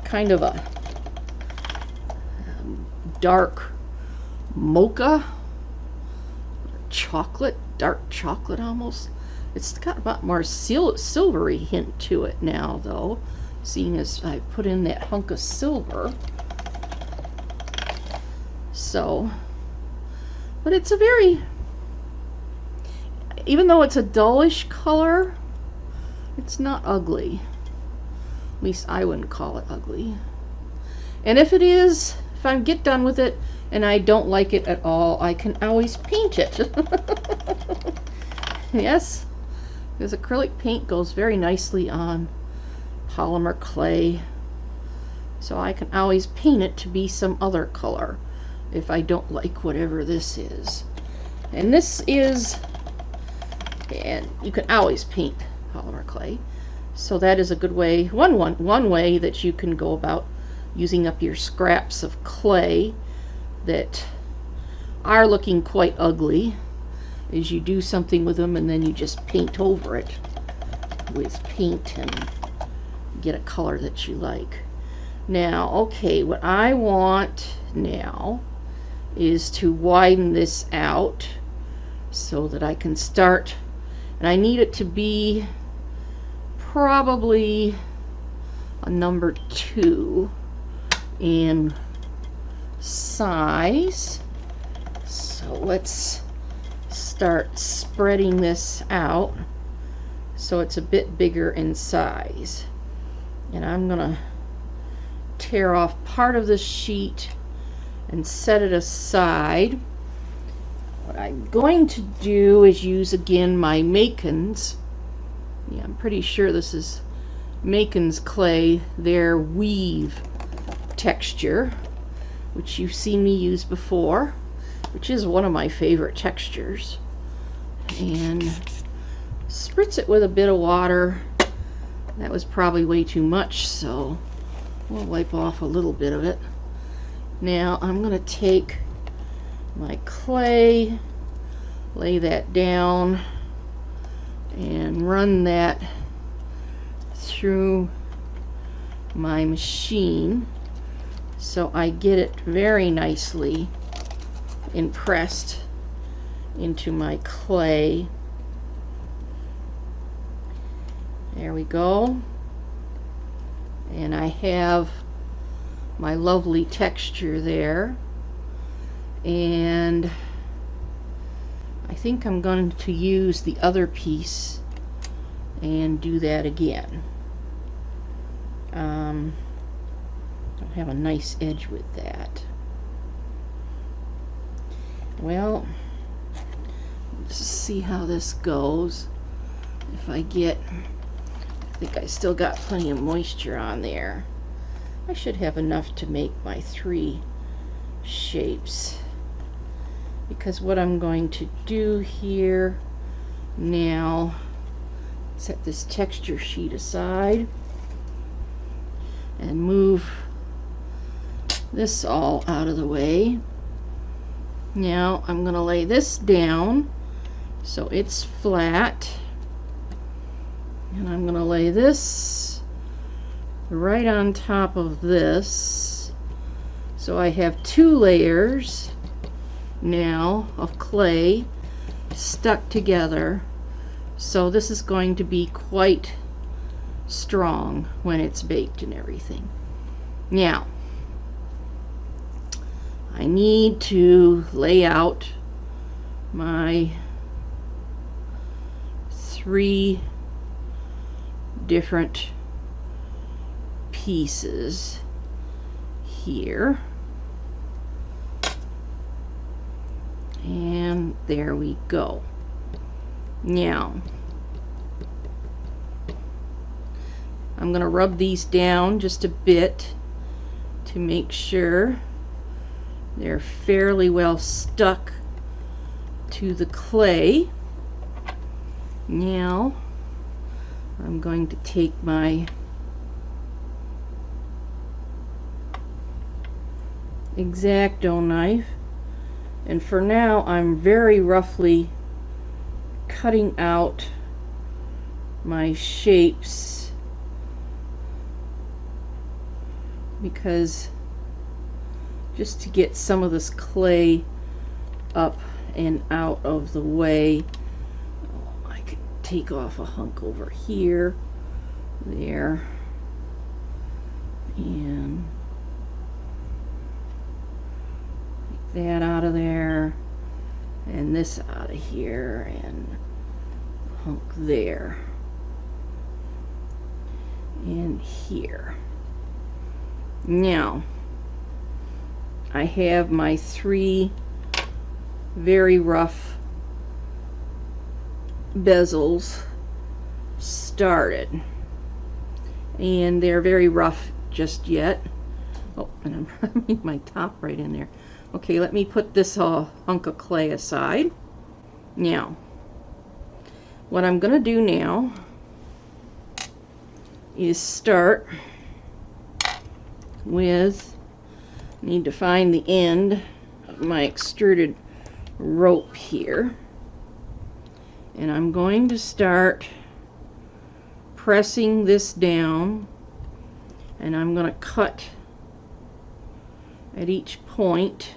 Kind of a dark mocha, chocolate, dark chocolate almost. It's got about more silvery hint to it now, though, seeing as I put in that hunk of silver. So, but it's a very, even though it's a dullish color, it's not ugly. At least I wouldn't call it ugly. And if it is, if I get done with it and I don't like it at all, I can always paint it. Yes, because acrylic paint goes very nicely on polymer clay. So I can always paint it to be some other color if I don't like whatever this is. And this is, and you can always paint polymer clay. So that is a good way, one way that you can go about using up your scraps of clay that are looking quite ugly, is you do something with them and then you just paint over it with paint and get a color that you like. Now, okay, what I want now is to widen this out so that I can start, and I need it to be probably a number 2 in size. So let's start spreading this out so it's a bit bigger in size. And I'm gonna tear off part of this sheet and set it aside. What I'm going to do is use again my Macon's. Yeah, I'm pretty sure this is Macon's clay, their weave texture, which you've seen me use before, which is one of my favorite textures. And spritz it with a bit of water. That was probably way too much, so we'll wipe off a little bit of it. Now I'm going to take my clay, lay that down, and run that through my machine so I get it very nicely impressed into my clay. There we go. And I have my lovely texture there. And I think I'm going to use the other piece and do that again. I'll have a nice edge with that. Well, let's see how this goes. If I think I still got plenty of moisture on there. I should have enough to make my 3 shapes. Because what I'm going to do here now, set this texture sheet aside and move this all out of the way. Now I'm going to lay this down so it's flat, and I'm going to lay this right on top of this, so I have 2 layers now of clay stuck together. So this is going to be quite strong when it's baked and everything. Now, I need to lay out my 3 different pieces here. And there we go. Now, I'm going to rub these down just a bit to make sure they're fairly well stuck to the clay. Now, I'm going to take my X-Acto knife, and for now I'm very roughly cutting out my shapes, because just to get some of this clay up and out of the way. Oh, I could take off a hunk over here, there, and take that out of there, and this out of here, and a hunk there, and here. Now, I have my 3 very rough bezels started, and they're very rough just yet. Oh, and I'm rubbing my top right in there. Okay, let me put this hunk of clay aside. Now, what I'm going to do now is start with, need to find the end of my extruded rope here, and I'm going to start pressing this down, and I'm going to cut at each point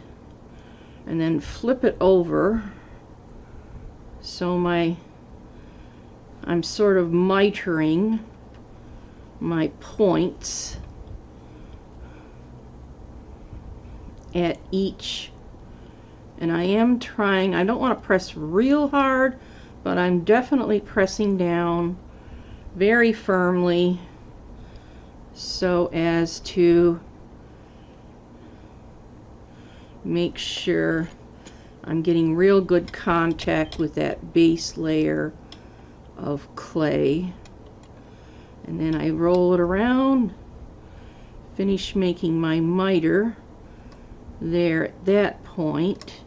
and then flip it over, so I'm sort of mitering my points at each, and I am trying, I don't want to press real hard, but I'm definitely pressing down very firmly so as to make sure I'm getting real good contact with that base layer of clay. And then I roll it around, finish making my miter there at that point,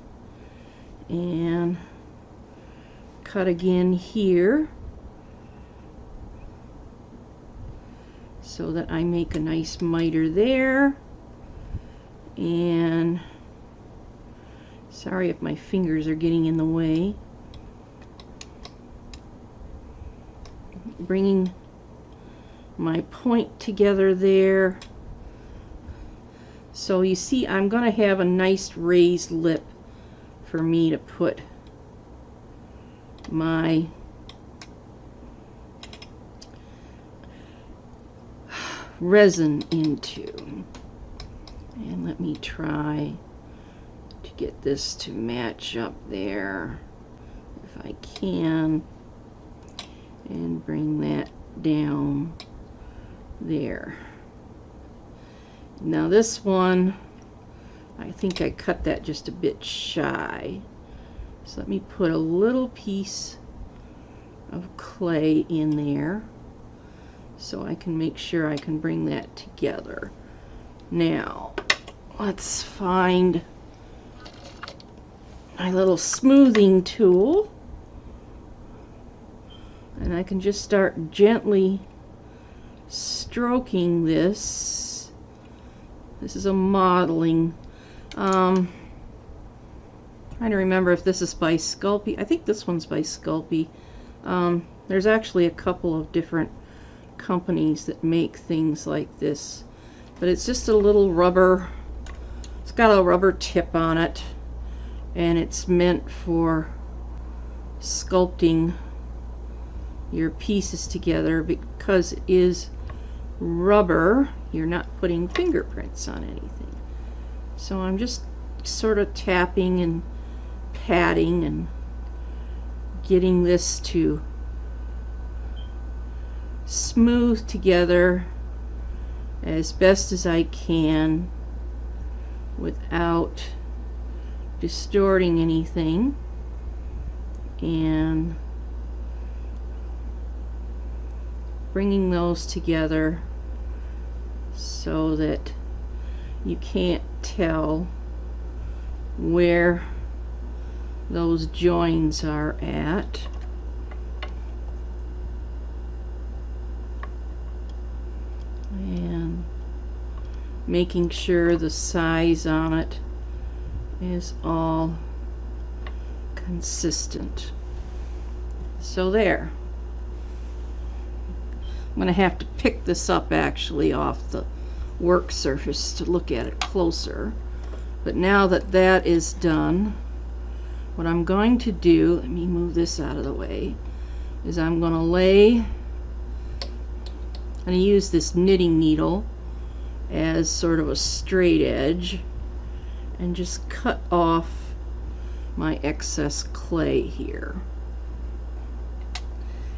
and cut again here so that I make a nice miter there. And sorry if my fingers are getting in the way. Bringing my point together there. So you see, I'm going to have a nice raised lip for me to put my resin into. And let me try to get this to match up there if I can, and bring that down there. Now this one, I think I cut that just a bit shy, so let me put a little piece of clay in there so I can make sure I can bring that together. Now let's find my little smoothing tool, and I can just start gently stroking this. This is a modeling. Trying to remember if this is by Sculpey. I think this one's by Sculpey. There's actually a couple of different companies that make things like this, but it's just a little rubber. It's got a rubber tip on it, and it's meant for sculpting your pieces together. Because it is rubber, you're not putting fingerprints on anything. So I'm just sort of tapping and patting and getting this to smooth together as best as I can without distorting anything, and bringing those together so that you can't tell where those joins are at. And making sure the size on it is all consistent. So there. I'm going to have to pick this up actually off the work surface to look at it closer. But now that that is done, what I'm going to do, let me move this out of the way, is I'm going to use this knitting needle as sort of a straight edge and just cut off my excess clay here.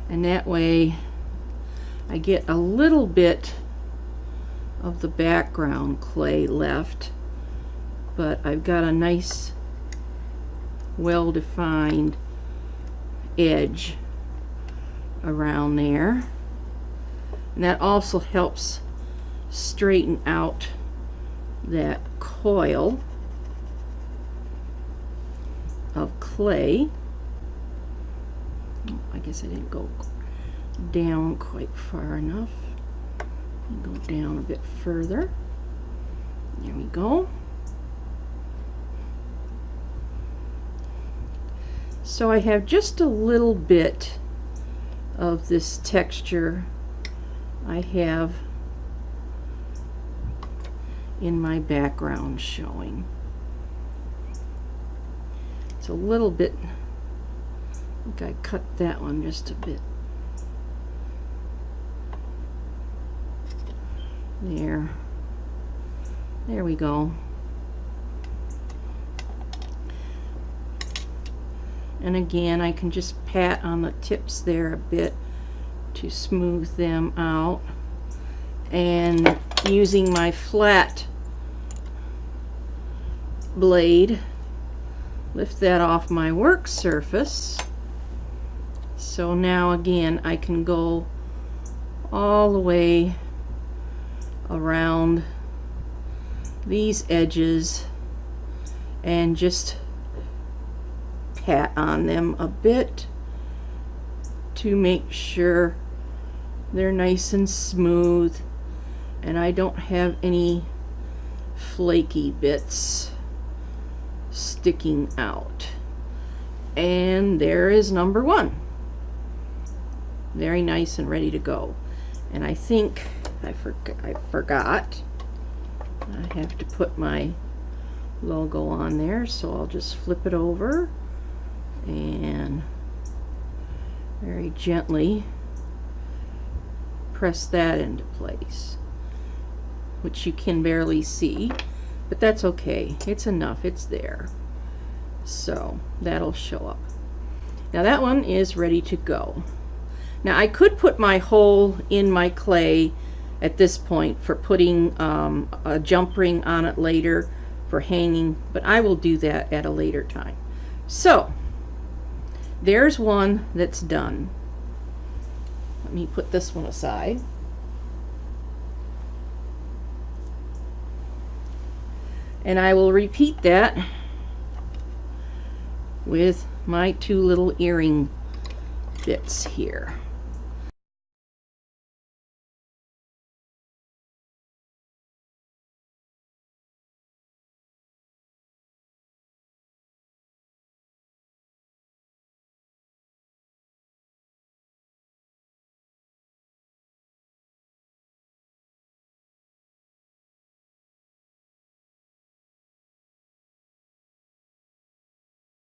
And that way I get a little bit of the background clay left, but I've got a nice well-defined edge around there. And that also helps straighten out that coil of clay. Oh, I guess I didn't go down quite far enough. Go down a bit further. There we go. So I have just a little bit of this texture I have in my background showing. It's a little bit, I think I cut that one just a bit. There we go. And again, I can just pat on the tips there a bit to smooth them out, and using my flat blade, lift that off my work surface. So now again I can go all the way around these edges and just pat on them a bit to make sure they're nice and smooth and I don't have any flaky bits sticking out. And there is number one. Very nice and ready to go. And I think I forgot I have to put my logo on there, so I'll just flip it over and very gently press that into place, which you can barely see, but that's okay. It's enough. It's there. So that'll show up. Now that one is ready to go. Now I could put my hole in my clay at this point for putting a jump ring on it later for hanging, but I will do that at a later time. So there's one that's done. Let me put this one aside. And I will repeat that with my two little earring bits here.